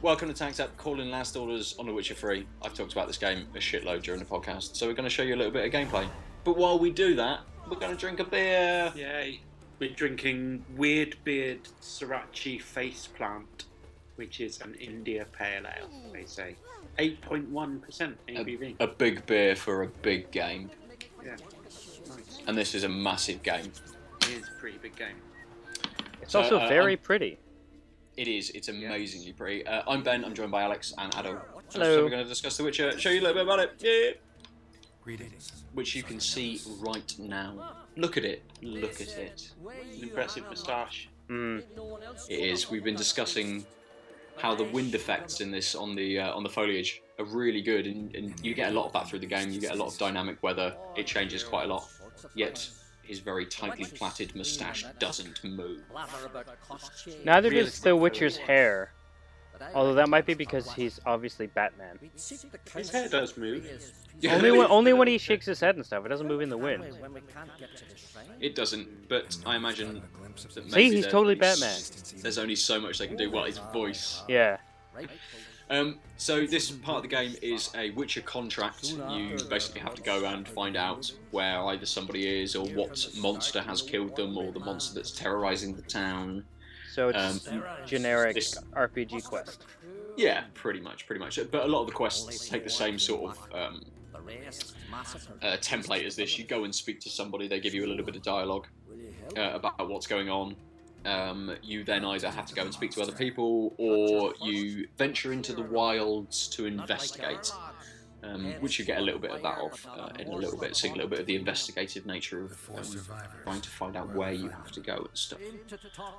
Welcome to Tanked Up, calling last orders on The Witcher 3. I've talked about this game a shitload during the podcast, so we're going to show you a little bit of gameplay. But while we do that, we're going to drink a beer. Yay. We're drinking Weird Beard Sorachi Face Plant, which is an India Pale Ale, they say. 8.1% ABV. A big beer for a big game. Yeah, nice. And this is a massive game. It is a pretty big game. It's also very pretty. It is. It's amazingly pretty. I'm Ben. I'm joined by Alex and Adam. Hello. So we're going to discuss The Witcher, show you a little bit about it. Yeah. Greetings. Which you can see right now. Look at it. Look at it. An impressive moustache. It is. We've been discussing how the wind effects in this on the foliage are really good, and you get a lot of that through the game. You get a lot of dynamic weather. It changes quite a lot. Yet his very tightly plaited moustache doesn't move. Neither does the Witcher's hair. Although that might be because he's obviously Batman. His hair does move. Only when he shakes his head and stuff. It doesn't move in the wind. It doesn't, but I imagine that maybe See, he's totally Batman. There's only so much they can do. Well, his voice. Yeah. So this part of the game is a Witcher contract. You basically have to go and find out where either somebody is or what monster has killed them or the monster that's terrorizing the town. So it's generic RPG quest. Yeah, pretty much. But a lot of the quests take the same sort of template as this. You go and speak to somebody, they give you a little bit of dialogue about what's going on. You then either have to go and speak to other people, or you venture into the wilds to investigate, which you get a little bit of that in a little bit, seeing a little bit of the investigative nature of trying to find out where you have to go and stuff.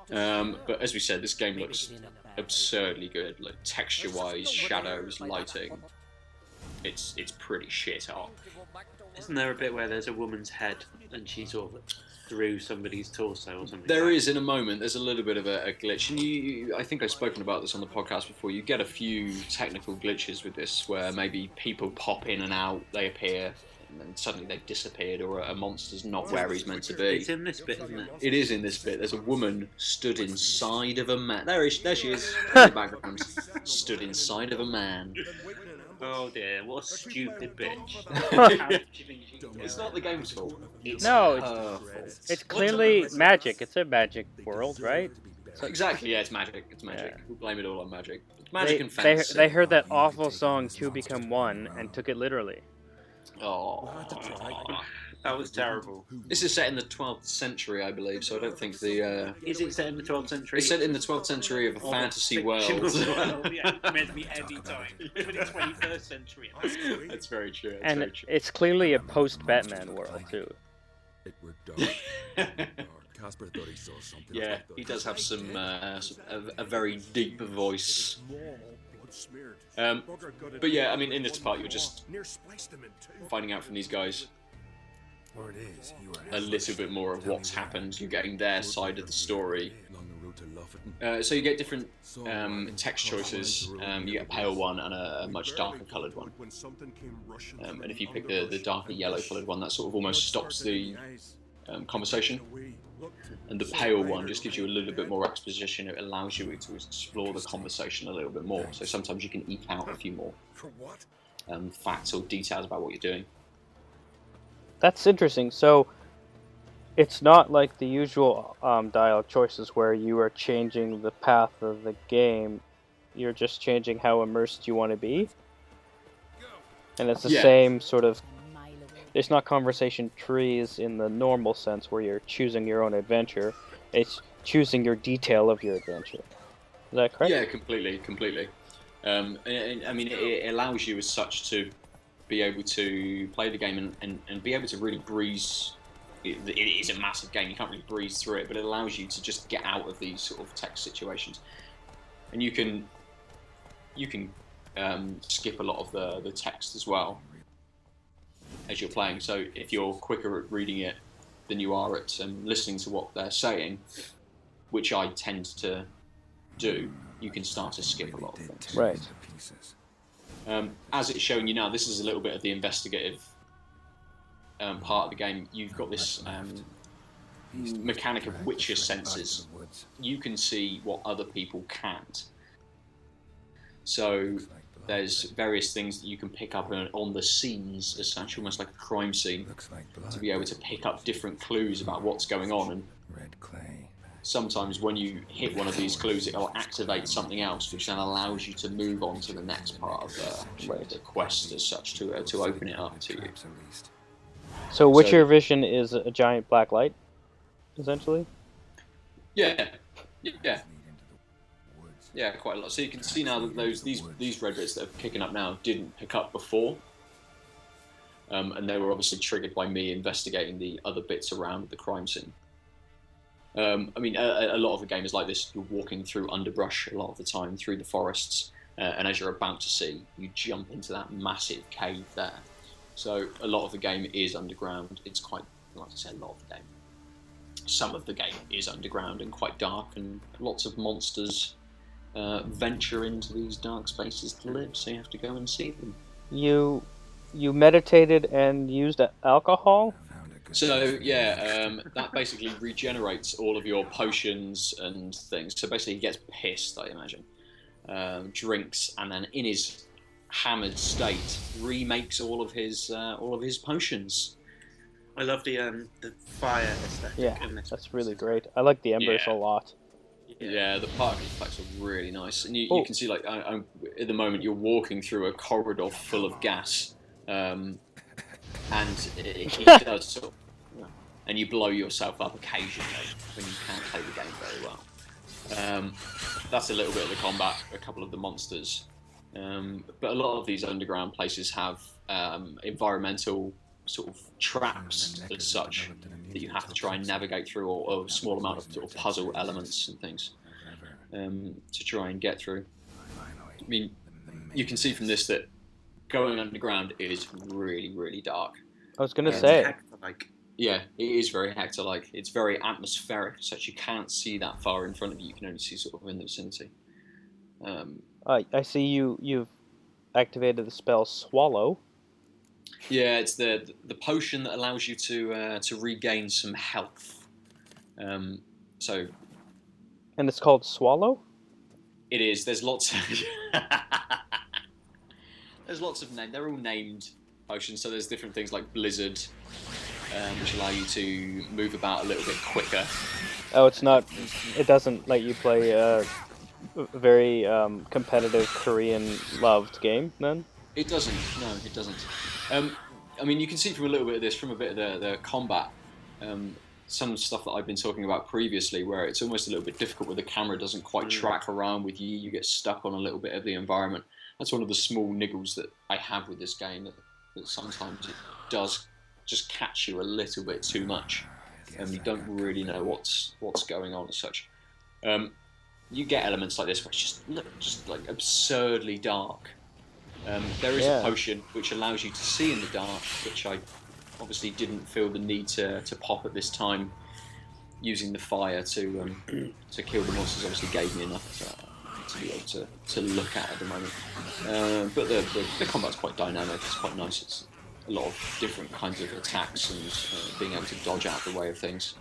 But as we said, this game looks absurdly good, like texture-wise, shadows, lighting. It's pretty shit hot. Isn't there a bit where there's a woman's head and she sort of through somebody's torso or something? There is, in a moment. There's a little bit of a glitch, and I think I've spoken about this on the podcast before. You get a few technical glitches with this, where maybe people pop in and out, they appear, and then suddenly they've disappeared, or a monster's not where he's meant to be. It's in this bit, isn't it? It is in this bit. There's a woman stood inside of a man. There she is, in the background. Stood inside of a man. Oh dear, what a stupid bitch. It's not the game's fault. It's clearly magic. It's a magic world, right? So exactly, yeah, it's magic. It's magic. Yeah. We'll blame it all on magic. It's magic and fantasy. They heard that awful song "Two Become One" and took it literally. Oh, That was terrible. this is set in the 12th century, I believe. So I don't think the. Is it set in the 12th century? It's set in the 12th century of a fantasy world. Yeah, meant to be any time. But it's 21st century. That's very true. And it's clearly a post-Batman world too. Yeah, he does have a very deep voice. But yeah, I mean, in this part, you're just finding out from these guys a little bit more of what's happened. You're getting their side of the story. So you get different text choices. You get a pale one and a much darker coloured one. And if you pick the darker yellow coloured one, that sort of almost stops the conversation. And the pale one just gives you a little bit more exposition. It allows you to explore the conversation a little bit more. So sometimes you can eke out a few more facts or details about what you're doing. That's interesting. So it's not like the usual dialogue choices where you are changing the path of the game. You're just changing how immersed you want to be. And it's the same sort of... It's not conversation trees in the normal sense where you're choosing your own adventure. It's choosing your detail of your adventure. Is that correct? Yeah, completely. And I mean, it allows you as such to be able to play the game and be able to really breeze. It is a massive game, you can't really breeze through it, but it allows you to just get out of these sort of text situations. And you can skip a lot of the text as well as you're playing. So if you're quicker at reading it than you are at listening to what they're saying, which I tend to do, you can start to skip a lot of things. Right. As it's showing you now, this is a little bit of the investigative part of the game. You've got this mechanic of Witcher senses. You can see what other people can't. So there's various things that you can pick up on the scenes, as such, almost like a crime scene, to be able to pick up different clues about what's going on. And sometimes when you hit one of these clues, it'll activate something else, which then allows you to move on to the next part of the quest, as such, to open it up to you. So Witcher Vision is a giant black light, essentially? Yeah. Yeah, quite a lot. So you can see now that these red bits that are kicking up now didn't pick up before. And they were obviously triggered by me investigating the other bits around the crime scene. I mean, a lot of the game is like this. You're walking through underbrush a lot of the time, through the forests, and as you're about to see, you jump into that massive cave there. So a lot of the game is underground. It's quite, like I said, a lot of the game. Some of the game is underground and quite dark, and lots of monsters venture into these dark spaces to live, so you have to go and see them. You meditated and used alcohol? So yeah, that basically regenerates all of your potions and things. So basically he gets pissed, I imagine, drinks, and then in his hammered state remakes all of his potions. I love the fire aesthetic. Yeah, in this. that's really great. I like the embers a lot. Yeah, the particle effects are really nice, and you can see, like, at the moment you're walking through a corridor full of gas, and it does sort of, and you blow yourself up occasionally when you can't play the game very well. That's a little bit of the combat, a couple of the monsters, but a lot of these underground places have environmental sort of traps as such that you have to try and navigate through, or a small amount of sort of puzzle elements and things to try and get through. I mean, you can see from this that going underground is really, really dark. I was going to say. Yeah, it is very Hector-like. It's very atmospheric, such you can't see that far in front of you. You can only see sort of in the vicinity. I see you've activated the spell Swallow. Yeah, it's the potion that allows you to regain some health. So. And it's called Swallow? It is. There's lots of names. They're all named potions. So there's different things like Blizzard, which allow you to move about a little bit quicker. Oh, it's not. It doesn't let you play a very competitive Korean-loved game, then? It doesn't. No, it doesn't. I mean, you can see from a little bit of this, from a bit of the combat, some stuff that I've been talking about previously, where it's almost a little bit difficult, where the camera doesn't quite track around with you. You get stuck on a little bit of the environment. That's one of the small niggles that I have with this game, that sometimes it does just catch you a little bit too much, and you don't really know what's going on as such. You get elements like this where it's just like absurdly dark. There is a potion which allows you to see in the dark, which I obviously didn't feel the need to pop at this time. Using the fire to kill the monsters obviously gave me enough to be able to look at the moment. But the combat's quite dynamic. It's quite nice. It's a lot of different kinds of attacks and being able to dodge out the way of things.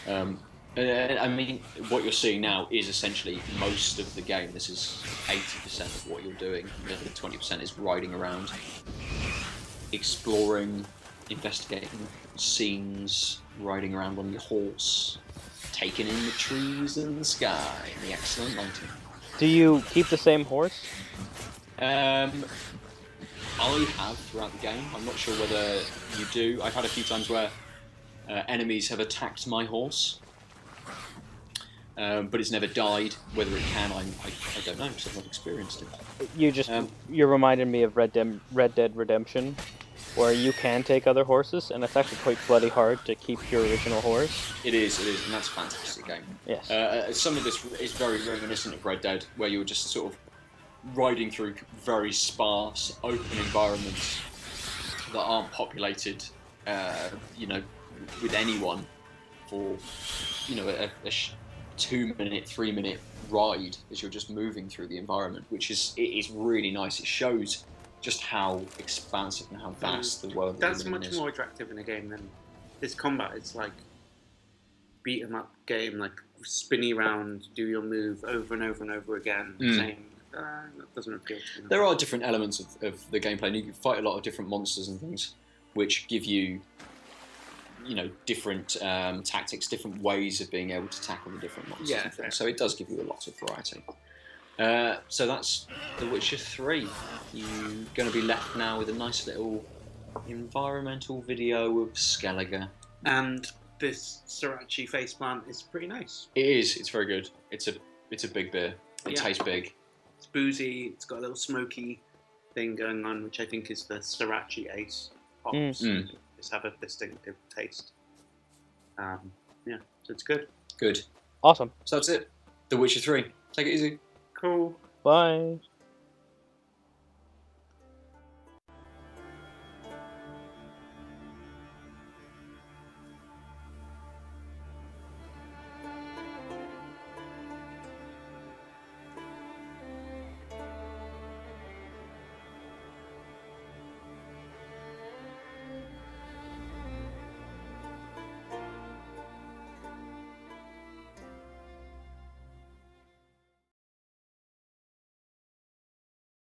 I mean, what you're seeing now is essentially most of the game. This is 80% of what you're doing. The other 20% is riding around, exploring, investigating scenes, riding around on your horse, taking in the trees and the sky and the excellent lighting. Do you keep the same horse? I have throughout the game. I'm not sure whether you do. I've had a few times where enemies have attacked my horse. But it's never died. Whether it can, I don't know, because I've not experienced it. You reminded me of Red Dead Redemption, where you can take other horses, and it's actually quite bloody hard to keep your original horse. It is, and that's a fantastic game. Yes. Some of this is very reminiscent of Red Dead, where you're just sort of riding through very sparse, open environments that aren't populated, with anyone for, a 2-minute, 3-minute ride as you're just moving through the environment, it is really nice. It shows just how expansive and how vast the world that's is. much more attractive in a game than this combat. It's like beat 'em up game, like spinny round, do your move over and over and over again, saying that doesn't appeal to me. There are different elements of the gameplay, and you can fight a lot of different monsters and things, which give you, different tactics, different ways of being able to tackle the different monsters and things. So it does give you a lot of variety. So that's The Witcher 3. You're going to be left now with a nice little environmental video of Skellige. And this Sorachi faceplant is pretty nice. It is. It's very good. It's a big beer. It tastes big. It's boozy. It's got a little smoky thing going on, which I think is the Sorachi Ace hops. Just have a distinctive taste. So it's good. Good. Awesome. So that's it. The Witcher 3. Take it easy. Cool. Bye.